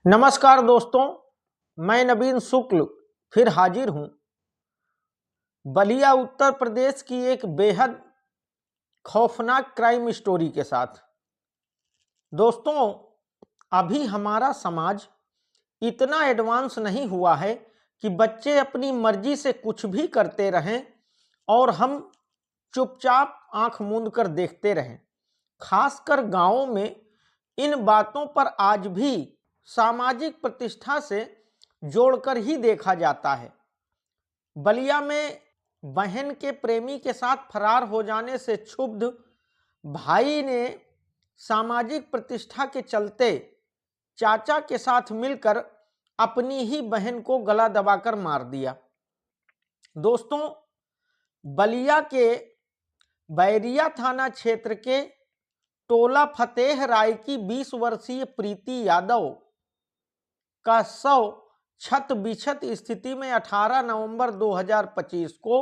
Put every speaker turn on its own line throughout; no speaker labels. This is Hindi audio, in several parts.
नमस्कार दोस्तों, मैं नवीन शुक्ल फिर हाजिर हूं बलिया उत्तर प्रदेश की एक बेहद खौफनाक क्राइम स्टोरी के साथ। दोस्तों, अभी हमारा समाज इतना एडवांस नहीं हुआ है कि बच्चे अपनी मर्जी से कुछ भी करते रहें और हम चुपचाप आंख मूंद कर देखते रहें। खासकर गांवों में इन बातों पर आज भी सामाजिक प्रतिष्ठा से जोड़कर ही देखा जाता है। बलिया में बहन के प्रेमी के साथ फरार हो जाने से क्षुब्ध भाई ने सामाजिक प्रतिष्ठा के चलते चाचा के साथ मिलकर अपनी ही बहन को गला दबाकर मार दिया। दोस्तों, बलिया के बैरिया थाना क्षेत्र के टोला फतेह राय की 20 वर्षीय प्रीति यादव का शव छत बिछत स्थिति में 18 नवंबर 2025 को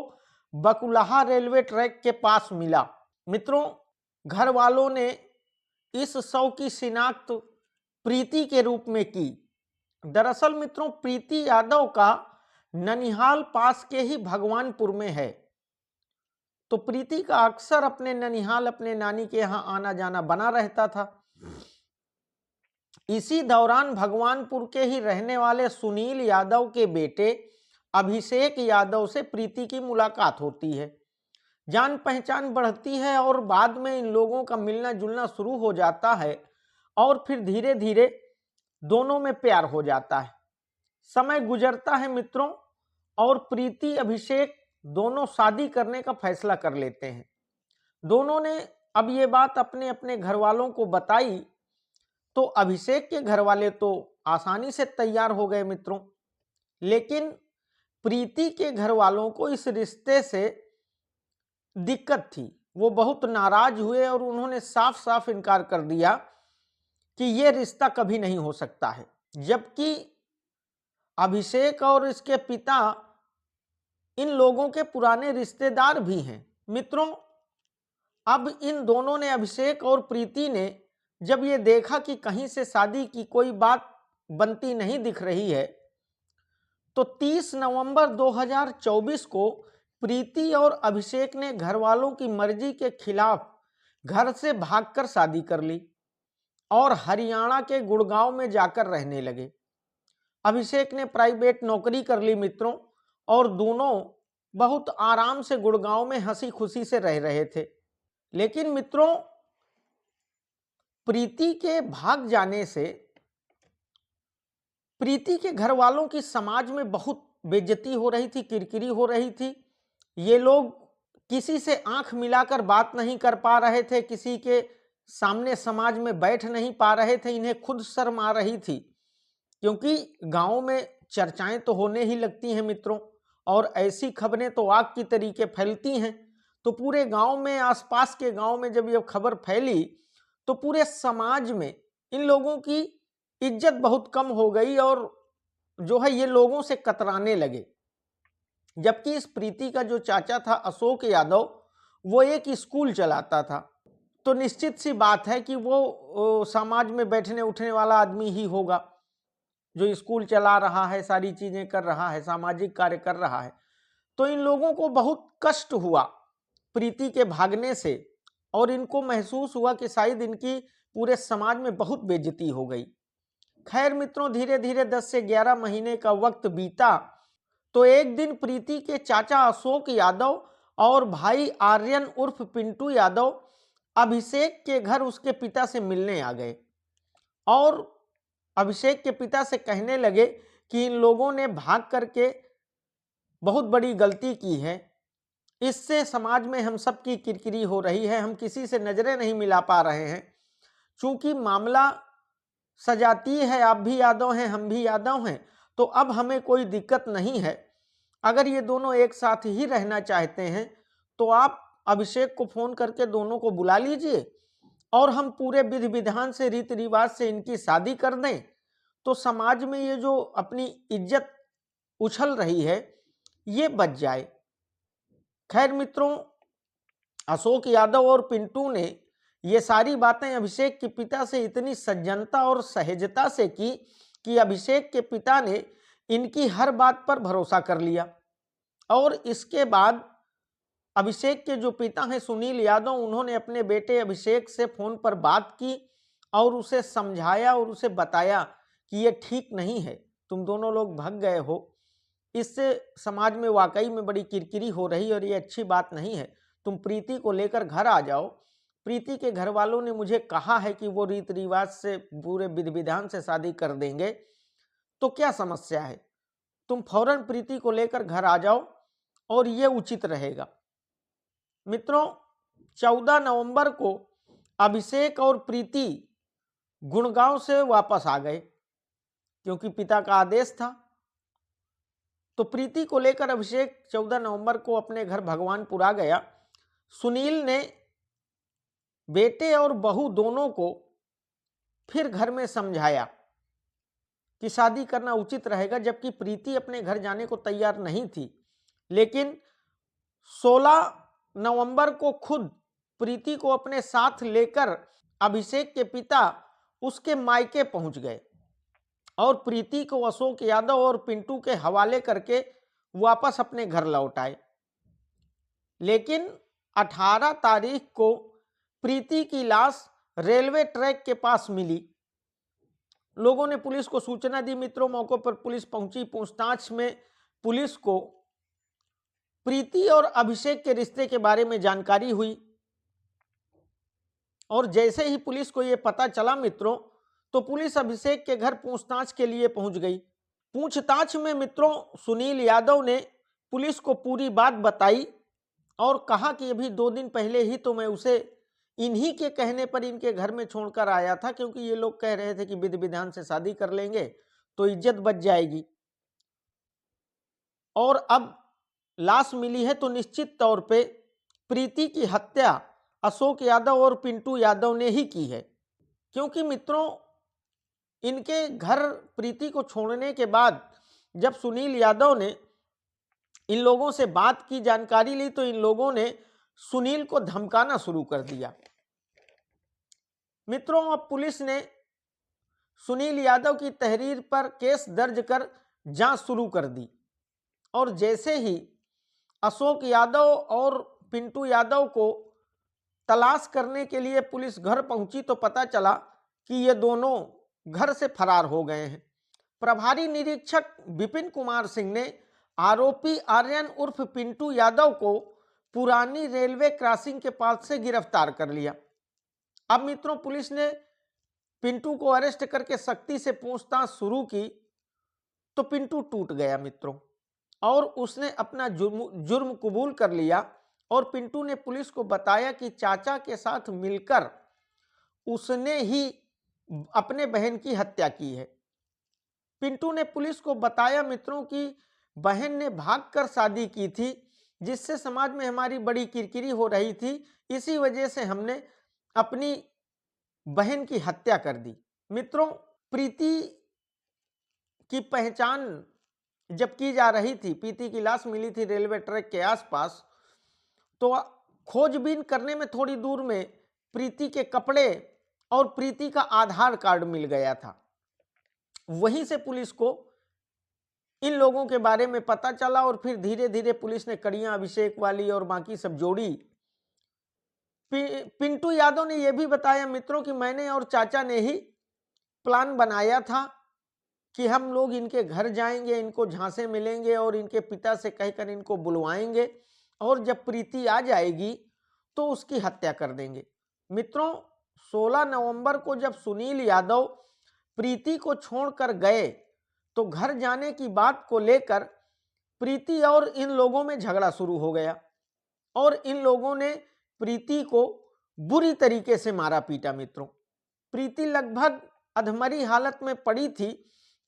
बकुलाहा रेलवे ट्रैक के पास मिला। मित्रों, घर वालों ने इस शव की शिनाख्त प्रीति के रूप में की। दरअसल मित्रों, प्रीति यादव का ननिहाल पास के ही भगवानपुर में है, तो प्रीति का अक्सर अपने ननिहाल अपने नानी के यहाँ आना जाना बना रहता था। इसी दौरान भगवानपुर के ही रहने वाले सुनील यादव के बेटे अभिषेक यादव से प्रीति की मुलाकात होती है। जान पहचान बढ़ती है और बाद में इन लोगों का मिलना जुलना शुरू हो जाता है और फिर धीरे धीरे दोनों में प्यार हो जाता है। समय गुजरता है मित्रों, और प्रीति अभिषेक दोनों शादी करने का फैसला कर लेते हैं। दोनों ने अब ये बात अपने अपने घर वालों को बताई तो अभिषेक के घर वाले तो आसानी से तैयार हो गए मित्रों, लेकिन प्रीति के घर वालों को इस रिश्ते से दिक्कत थी। वो बहुत नाराज हुए और उन्होंने साफ साफ इनकार कर दिया कि यह रिश्ता कभी नहीं हो सकता है। जबकि अभिषेक और इसके पिता इन लोगों के पुराने रिश्तेदार भी हैं। मित्रों, अब इन दोनों ने, अभिषेक और प्रीति ने, जब ये देखा कि कहीं से शादी की कोई बात बनती नहीं दिख रही है, तो 30 नवंबर 2024 को प्रीति और अभिषेक ने घर वालों की मर्जी के खिलाफ घर से भागकर शादी कर ली और हरियाणा के गुड़गांव में जाकर रहने लगे। अभिषेक ने प्राइवेट नौकरी कर ली मित्रों, और दोनों बहुत आराम से गुड़गांव में हंसी खुशी से रह रहे थे। लेकिन मित्रों, प्रीति के भाग जाने से प्रीति के घर वालों की समाज में बहुत बेइज्जती हो रही थी, किरकिरी हो रही थी। ये लोग किसी से आंख मिलाकर बात नहीं कर पा रहे थे, किसी के सामने समाज में बैठ नहीं पा रहे थे। इन्हें खुद शर्म आ रही थी, क्योंकि गांव में चर्चाएं तो होने ही लगती हैं मित्रों, और ऐसी खबरें तो आग की तरीके फैलती हैं। तो पूरे गांव में, आसपास के गांव में जब यह खबर फैली तो पूरे समाज में इन लोगों की इज्जत बहुत कम हो गई और जो है ये लोगों से कतराने लगे। जबकि इस प्रीति का जो चाचा था अशोक यादव, वो एक स्कूल चलाता था, तो निश्चित सी बात है कि वो समाज में बैठने उठने वाला आदमी ही होगा, जो स्कूल चला रहा है, सारी चीजें कर रहा है, सामाजिक कार्य कर रहा है। तो इन लोगों को बहुत कष्ट हुआ प्रीति के भागने से, और इनको महसूस हुआ कि शायद इनकी पूरे समाज में बहुत बेइज्जती हो गई। खैर मित्रों, धीरे धीरे 10 से 11 महीने का वक्त बीता, तो एक दिन प्रीति के चाचा अशोक यादव और भाई आर्यन उर्फ पिंटू यादव अभिषेक के घर उसके पिता से मिलने आ गए और अभिषेक के पिता से कहने लगे कि इन लोगों ने भाग करके बहुत बड़ी गलती की है, इससे समाज में हम सब की किरकिरी हो रही है, हम किसी से नजरें नहीं मिला पा रहे हैं। चूंकि मामला सजाती है, आप भी यादव हैं, हम भी यादव हैं, तो अब हमें कोई दिक्कत नहीं है। अगर ये दोनों एक साथ ही रहना चाहते हैं तो आप अभिषेक को फोन करके दोनों को बुला लीजिए और हम पूरे विधि विधान से, रीति रिवाज से इनकी शादी कर दें, तो समाज में ये जो अपनी इज्जत उछल रही है ये बच जाए। खैर मित्रों, अशोक यादव और पिंटू ने ये सारी बातें अभिषेक के पिता से इतनी सज्जनता और सहजता से की कि अभिषेक के पिता ने इनकी हर बात पर भरोसा कर लिया और इसके बाद अभिषेक के जो पिता हैं सुनील यादव, उन्होंने अपने बेटे अभिषेक से फोन पर बात की और उसे समझाया और उसे बताया कि ये ठीक नहीं है, तुम दोनों लोग भाग गए हो, इससे समाज में वाकई में बड़ी किरकिरी हो रही और ये अच्छी बात नहीं है, तुम प्रीति को लेकर घर आ जाओ। प्रीति के घर वालों ने मुझे कहा है कि वो रीति रिवाज से पूरे विधि विधान से शादी कर देंगे, तो क्या समस्या है, तुम फौरन प्रीति को लेकर घर आ जाओ और ये उचित रहेगा। मित्रों, 14 नवंबर को अभिषेक और प्रीति गुड़गांव से वापस आ गए क्योंकि पिता का आदेश था। तो प्रीति को लेकर अभिषेक 14 नवंबर को अपने घर भगवानपुर आ गया। सुनील ने बेटे और बहू दोनों को फिर घर में समझाया कि शादी करना उचित रहेगा, जबकि प्रीति अपने घर जाने को तैयार नहीं थी। लेकिन 16 नवंबर को खुद प्रीति को अपने साथ लेकर अभिषेक के पिता उसके मायके पहुंच गए और प्रीति को अशोक यादव और पिंटू के हवाले करके वापस अपने घर लौट आए। लेकिन 18 तारीख को प्रीति की लाश रेलवे ट्रैक के पास मिली। लोगों ने पुलिस को सूचना दी। मित्रों, मौके पर पुलिस पहुंची। पूछताछ में पुलिस को प्रीति और अभिषेक के रिश्ते के बारे में जानकारी हुई और जैसे ही पुलिस को यह पता चला मित्रों, तो पुलिस अभिषेक के घर पूछताछ के लिए पहुंच गई। पूछताछ में मित्रों सुनील यादव ने पुलिस को पूरी बात बताई और कहा कि अभी 2 दिन पहले ही तो मैं उसे इन्हीं के कहने पर इनके घर में छोड़कर आया था, क्योंकि ये लोग कह रहे थे कि विधि विधान से शादी कर लेंगे तो इज्जत बच जाएगी, और अब लाश मिली है तो निश्चित तौर पे प्रीति की हत्या अशोक यादव और पिंटू यादव ने ही की है। क्योंकि मित्रों इनके घर प्रीति को छोड़ने के बाद जब सुनील यादव ने इन लोगों से बात की, जानकारी ली, तो इन लोगों ने सुनील को धमकाना शुरू कर दिया। मित्रों, अब पुलिस ने सुनील यादव की तहरीर पर केस दर्ज कर जांच शुरू कर दी और जैसे ही अशोक यादव और पिंटू यादव को तलाश करने के लिए पुलिस घर पहुंची तो पता चला कि ये दोनों घर से फरार हो गए हैं। प्रभारी निरीक्षक विपिन कुमार सिंह ने आरोपी आर्यन उर्फ पिंटू यादव को पुरानी रेलवे क्रॉसिंग के पास से गिरफ्तार कर लिया। अब मित्रों पुलिस ने पिंटू को अरेस्ट करके सख्ती से पूछताछ शुरू की तो पिंटू टूट गया मित्रों, और उसने अपना जुर्म कबूल कर लिया और पिंटू ने पुलिस को बताया कि चाचा के साथ मिलकर उसने ही अपने बहन की हत्या की है। पिंटू ने पुलिस को बताया मित्रों कि बहन ने भागकर शादी की थी, जिससे समाज में हमारी बड़ी किरकिरी हो रही थी, इसी वजह से हमने अपनी बहन की हत्या कर दी। मित्रों, प्रीति की पहचान जब की जा रही थी, प्रीति की लाश मिली थी रेलवे ट्रैक के आसपास, तो खोजबीन करने में थोड़ी दूर में प्रीति के कपड़े और प्रीति का आधार कार्ड मिल गया था। वहीं से पुलिस को इन लोगों के बारे में पता चला और फिर धीरे धीरे पुलिस ने कड़ियां अभिषेक वाली और बाकी सब जोड़ी। पिंटू यादव ने यह भी बताया मित्रों कि मैंने और चाचा ने ही प्लान बनाया था कि हम लोग इनके घर जाएंगे, इनको झांसे मिलेंगे और इनके पिता से कहकर इनको बुलवाएंगे और जब प्रीति आ जाएगी तो उसकी हत्या कर देंगे। मित्रों, 16 नवंबर को जब सुनील यादव प्रीति को छोड़कर गए तो घर जाने की बात को लेकर प्रीति और इन लोगों में झगड़ा शुरू हो गया और इन लोगों ने प्रीति को बुरी तरीके से मारा पीटा। मित्रों, प्रीति लगभग अधमरी हालत में पड़ी थी,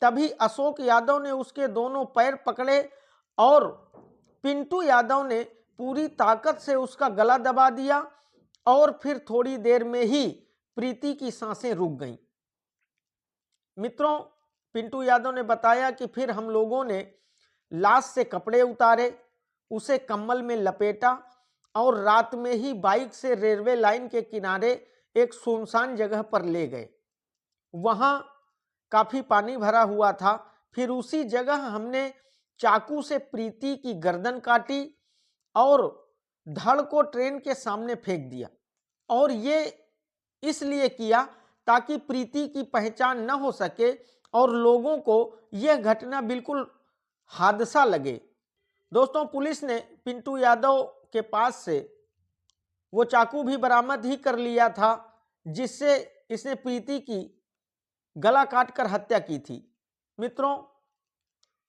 तभी अशोक यादव ने उसके दोनों पैर पकड़े और पिंटू यादव ने पूरी ताकत से उसका गला दबा दिया और फिर थोड़ी देर में ही प्रीति की सांसें रुक गईं। मित्रों, पिंटू यादव ने बताया कि फिर हम लोगों ने लाश से कपड़े उतारे, उसे कंबल में लपेटा और रात में ही बाइक से रेलवे लाइन के किनारे एक सुनसान जगह पर ले गए। वहां काफी पानी भरा हुआ था। फिर उसी जगह हमने चाकू से प्रीति की गर्दन काटी और धड़ को ट्रेन के सामने फेंक दिया। और ये इसलिए किया ताकि प्रीति की पहचान न हो सके और लोगों को यह घटना बिल्कुल हादसा लगे। दोस्तों, पुलिस ने पिंटू यादव के पास से वो चाकू भी बरामद ही कर लिया था जिससे इसने प्रीति की गला काटकर हत्या की थी। मित्रों,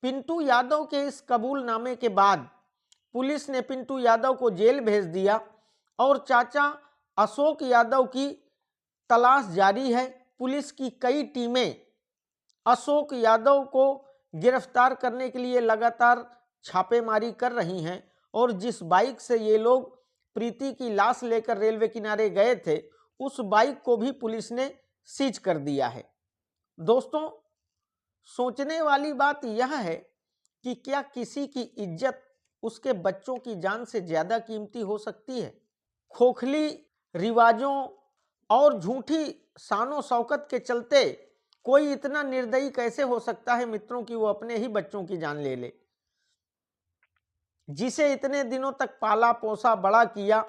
पिंटू यादव के इस कबूलनामे के बाद पुलिस ने पिंटू यादव को जेल भेज दिया और चाचा अशोक यादव की तलाश जारी है। पुलिस की कई टीमें अशोक यादव को गिरफ्तार करने के लिए लगातार छापेमारी कर रही हैं और जिस बाइक से ये लोग प्रीति की लाश लेकर रेलवे किनारे गए थे उस बाइक को भी पुलिस ने सीज कर दिया है। दोस्तों, सोचने वाली बात यह है कि क्या किसी की इज्जत उसके बच्चों की जान से ज्यादा कीमती हो सकती है? खोखली रिवाजों और झूठी शानो शौकत के चलते कोई इतना निर्दयी कैसे हो सकता है मित्रों कि वो अपने ही बच्चों की जान ले ले? जिसे इतने दिनों तक पाला पोसा बड़ा किया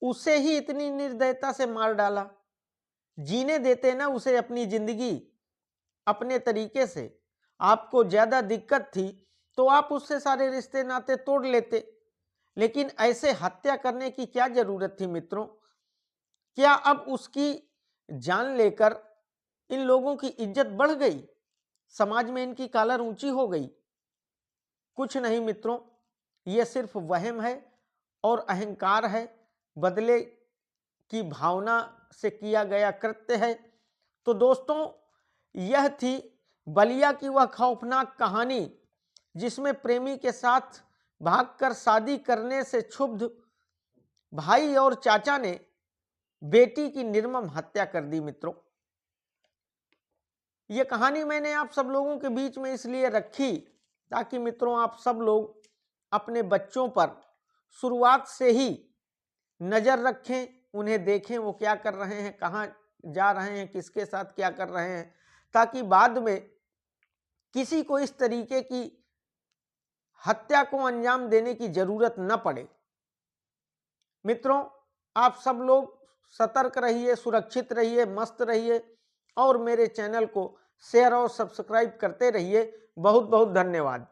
उसे ही इतनी निर्दयता से मार डाला। जीने देते ना उसे अपनी जिंदगी अपने तरीके से। आपको ज्यादा दिक्कत थी तो आप उससे सारे रिश्ते नाते तोड़ लेते, लेकिन ऐसे हत्या करने की क्या जरूरत थी मित्रों? क्या अब उसकी जान लेकर इन लोगों की इज्जत बढ़ गई? समाज में इनकी कॉलर ऊंची हो गई? कुछ नहीं मित्रों, यह सिर्फ वहम है और अहंकार है, बदले की भावना से किया गया कृत्य है। तो दोस्तों, यह थी बलिया की वह खौफनाक कहानी जिसमें प्रेमी के साथ भागकर शादी करने से क्षुब्ध भाई और चाचा ने बेटी की निर्मम हत्या कर दी। मित्रों, यह कहानी मैंने आप सब लोगों के बीच में इसलिए रखी ताकि मित्रों आप सब लोग अपने बच्चों पर शुरुआत से ही नजर रखें, उन्हें देखें वो क्या कर रहे हैं, कहाँ जा रहे हैं, किसके साथ क्या कर रहे हैं, ताकि बाद में किसी को इस तरीके की हत्या को अंजाम देने की जरूरत न पड़े। मित्रों, आप सब लोग सतर्क रहिए, सुरक्षित रहिए, मस्त रहिए और मेरे चैनल को शेयर और सब्सक्राइब करते रहिए। बहुत बहुत धन्यवाद।